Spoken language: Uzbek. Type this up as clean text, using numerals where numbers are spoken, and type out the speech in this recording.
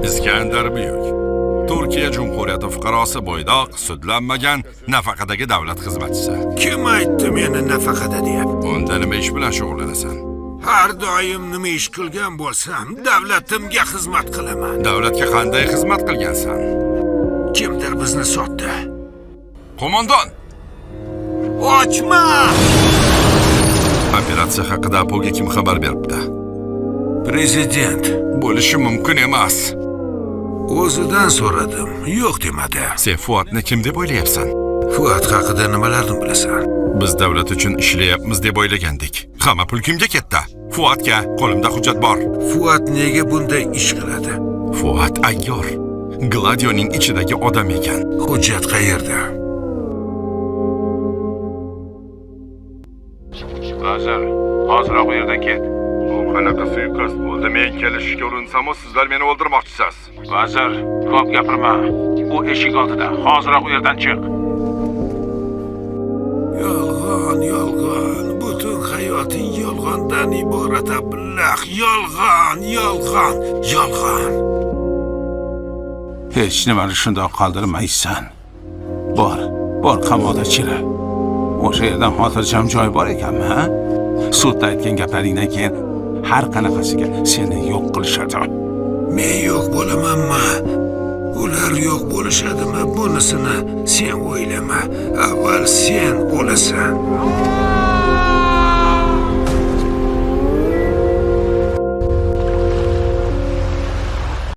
İskender Buyuk. Turkiya Cumhuriyeti fuqarosi bo'ydoq, sudlanmagan nafaqadagi davlat xizmatchisi. Kim aytdi meni nafaqada deb? Unda nima ish bilan shug'ullanasan? Har doim nima ish qilgan bo'lsam, davlatimga xizmat qilaman. Davlatga qanday xizmat qilgansan? Kimdir bizni sotdi. Qo'mondon! Ochma! Operatsiya haqida Apoga kim xabar beribdi? Prezident. Bo'lishi mumkin emas. O'zidan so'radim, yo'q demadi. Sen Fuatni kim deb o'ylayapsan? Fuat haqida nimalarni bilasan? Biz davlat uchun ishlayapmiz deb o'ylagandik. Hamma pul kimga ketdi? Fuatga, qo'limda hujjat bor. Fuat nega bunday ish qiladi? Fuat ayyor. Gladioning ichidagi odam ekan. Hujjat qayerda? Vazir, hoziroq u yerdan ket. Bu qanaqa suiqasd bo'ldi? Men kelishishga urinsam-u sizlar meni o'ldirmoqchisiz. Vazir, ko'p gapirma. U eshik oldida. Hoziroq u yerdan chiq. Yolg'on, yolg'on. Butun hayoting yolg'ondan iborat abillah. Yolg'on, yolg'on, yolg'on. Hech nimani shundoq qoldirmaysan. Bor qamoqda chira. O'sha yerdan xotirjam joy bor ekanmi, ha? Sudda aytgan gaplaringdan keyin har qanaqasiga seni yo'q qilishadi. Men yo'q bo'lamanmi? Ular yo'q bo'lishadimi? Bunisini sen o'ylama. Avval sen o'lasan.